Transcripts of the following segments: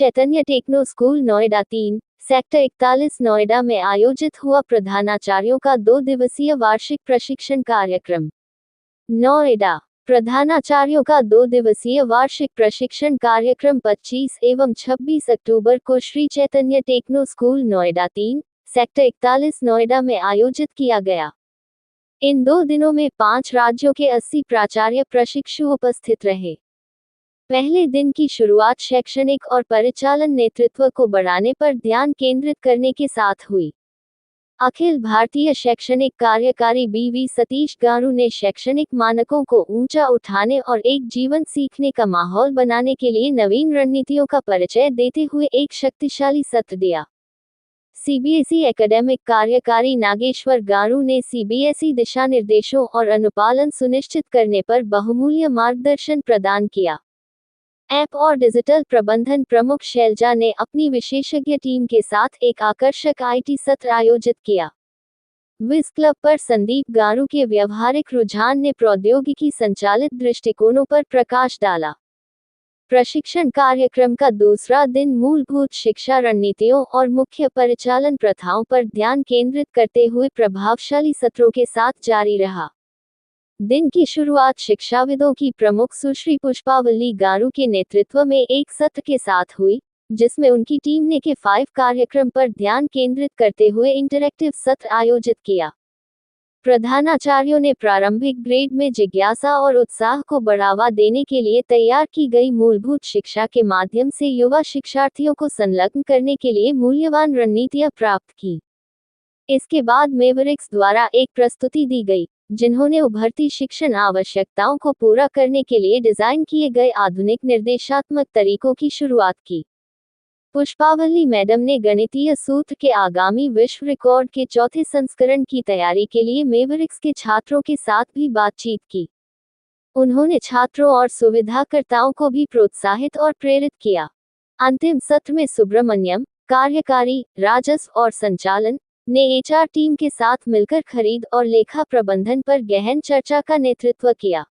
चैतन्य techno school Noida 3, sector 41 Noida में आयोजित हुआ प्रधानाचार्यों का 2 दिवसीय वार्षिक प्रशिक्षण कार्यक्रम। नोएडा प्रधानाचार्यों का 2 दिवसीय वार्षिक प्रशिक्षण कार्यक्रम 25 एवं 26 अक्टूबर को Shri Chaitanya techno school Noida 3, sector 41 Noida में आयोजित किया गया। इन 2 दिनों में 5 राज्यों के 80 प्राचार्य प्रशिक्षु उपस्थित रहे। पहले दिन की शुरुआत शैक्षणिक और परिचालन नेतृत्व को बढ़ाने पर ध्यान केंद्रित करने के साथ हुई। अखिल भारतीय शैक्षणिक कार्यकारी BV सतीश गारू ने शैक्षणिक मानकों को ऊंचा उठाने और एक जीवन सीखने का माहौल बनाने के लिए नवीन रणनीतियों का परिचय देते हुए एक शक्तिशाली सत्र दिया। CBSE एकेडमिक कार्यकारी नागेश्वर गारू ने CBSE दिशानिर्देशों और अनुपालन सुनिश्चित करने पर बहुमूल्य मार्गदर्शन प्रदान किया। ऐप और डिजिटल प्रबंधन प्रमुख शैलजा ने अपनी विशेषज्ञ टीम के साथ एक आकर्षक IT सत्र आयोजित किया। विज क्लब पर संदीप गारू के व्यवहारिक रुझान ने प्रौद्योगिकी संचालित दृष्टिकोणों पर प्रकाश डाला। प्रशिक्षण कार्यक्रम का दूसरा दिन मूलभूत शिक्षा रणनीतियों और मुख्य परिचालन प्रथाओं पर ध्यान केंद्रित करते हुए प्रभावशाली सत्रों के साथ जारी रहा। दिन की शुरुआत शिक्षाविदों की प्रमुख सुश्री पुष्पावल्ली गारू के नेतृत्व में एक सत्र के साथ हुई, जिसमें उनकी टीम ने K5 कार्यक्रम पर ध्यान केंद्रित करते हुए इंटरैक्टिव सत्र आयोजित किया। प्रधानाचार्यों ने प्रारंभिक ग्रेड में जिज्ञासा और उत्साह को बढ़ावा देने के लिए तैयार की गई मूलभूत शिक्षा के माध्यम से युवा शिक्षार्थियों को संलग्न करने के लिए मूल्यवान रणनीतियां प्राप्त की। इसके बाद मेवरिक्स द्वारा एक प्रस्तुति दी गई, जिन्होंने उभरती शिक्षण आवश्यकताओं को पूरा करने के लिए डिजाइन किए गए आधुनिक निर्देशात्मक तरीकों की शुरुआत की। पुष्पावल्ली मैडम ने गणितीय सूत्र के आगामी विश्व रिकॉर्ड के चौथे संस्करण की तैयारी के लिए मेवरिक्स के छात्रों के साथ भी बातचीत की। उन्होंने छात्रों और सुविधाकर्ताओं को भी प्रोत्साहित और प्रेरित किया। अंतिम सत्र में सुब्रमण्यम, कार्यकारी, राजस्व और संचालन, ने HR टीम के साथ मिलकर खरीद और लेखा प्रबंधन पर गहन चर्चा का नेतृत्व किया।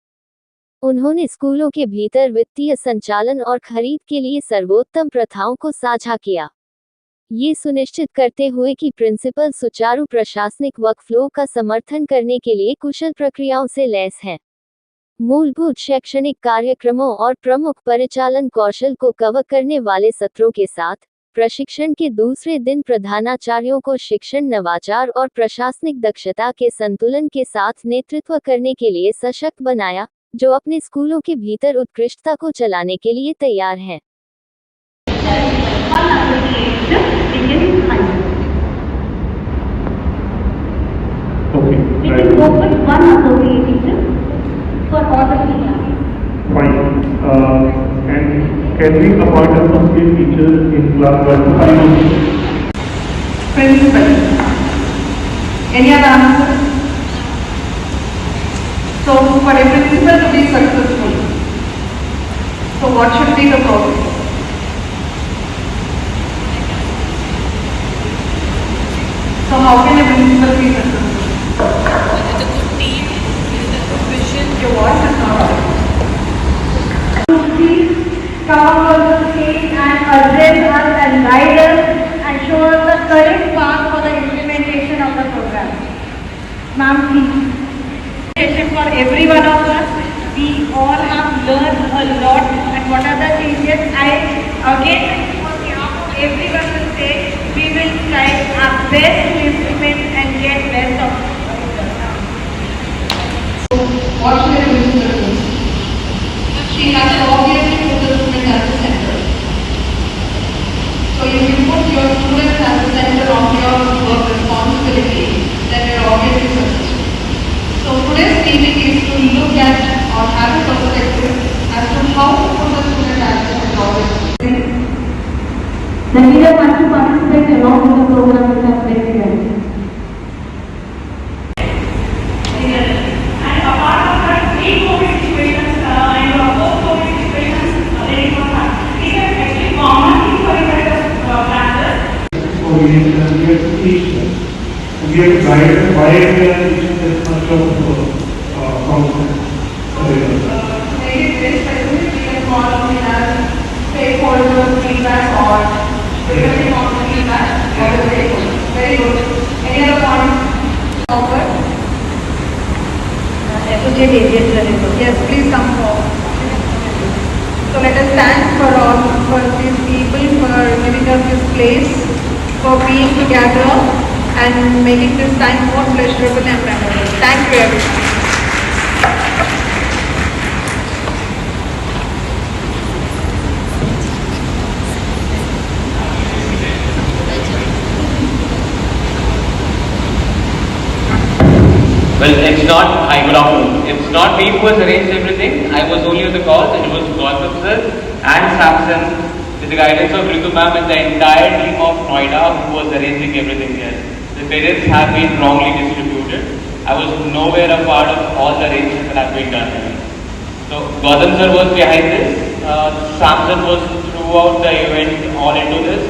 उन्होंने स्कूलों के भीतर वित्तीय संचालन और खरीद के लिए सर्वोत्तम प्रथाओं को साझा किया, ये सुनिश्चित करते हुए कि प्रिंसिपल सुचारू प्रशासनिक वर्कफ्लो का समर्थन करने के लिए कुशल प्रक्रियाओं से लैस हैं। मूलभूत शैक्षणिक कार्यक्रमों और प्रमुख परिचालन कौशल को कवर करने वाले सत्रों के साथ प्रशिक्षण के दूसरे दिन प्रधानाचार्यों को शिक्षण नवाचार और प्रशासनिक दक्षता के संतुलन के साथ नेतृत्व करने के लिए सशक्त बनाया, जो अपने स्कूलों के भीतर उत्कृष्टता को चलाने के लिए तैयार हैं। Can we appoint a substitute teacher in class 1 to 5? Principal. Any other answer? So, for a principal to be successful, so what should be the process? So, how can a principal be successful? With a good team, with a good vision. Your voice is not audible. Come on the stage and address us and guide us and show us the correct path for the implementation of the program. Ma'am, please. For every one of us, we all have learned a lot, and what are the changes? Everyone will say we will try our best to implement and get best of it. What should a principal do? She has to obviously put the student at the center. So if you put your students at the center of your work responsibility, then you're obviously successful. So today's meeting is to look at or have a perspective as to how to put the student at the center of it. The leader has to participate along with the program with us very well. And apart from that, pre-COVID situations and post-COVID situations, there is one is actually common thing for a set of classes. So we have to teach them. And we have to guide them why we are teaching this much of concept. Make it very specific, we can call it as straightforward. for the feedback or depending on the feedback or the stakeholders. Very good. Any other point? Forward. Associate agents are involved. Yes, please come forward. So let us thank for these people for giving us this place, for being together and making this time more pleasurable and memorable. Thank you everyone. Well, it's not, hi, good afternoon. It's not me who has arranged everything. I was only on the calls, and it was Gautam sir and Samson with the guidance of Ritu ma'am and the entire team of Noida who was arranging everything here. The credits have been wrongly distributed. I was nowhere a part of all the arrangements that have been done here. So Gautam sir was behind this. Samson was throughout the event all into this,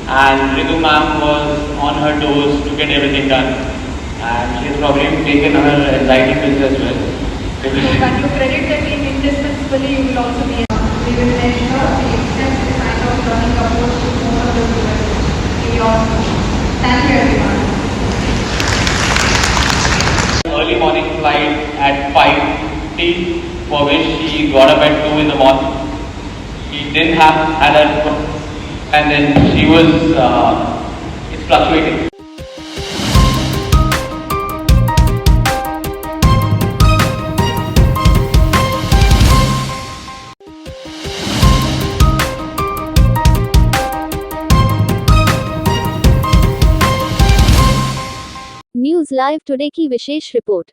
and Ritu ma'am was on her toes to get everything done. And she has probably taken her anxiety pills as well. So when you credit the team indispensably, you will also be. We will ensure the extent the kind of learning approach to more of the students in your school. Thank you everyone. Early morning flight at 5:50, for which she got up at 2 in the morning. She didn't had her, and then she was, it's fluctuating. News live today की विशेष report.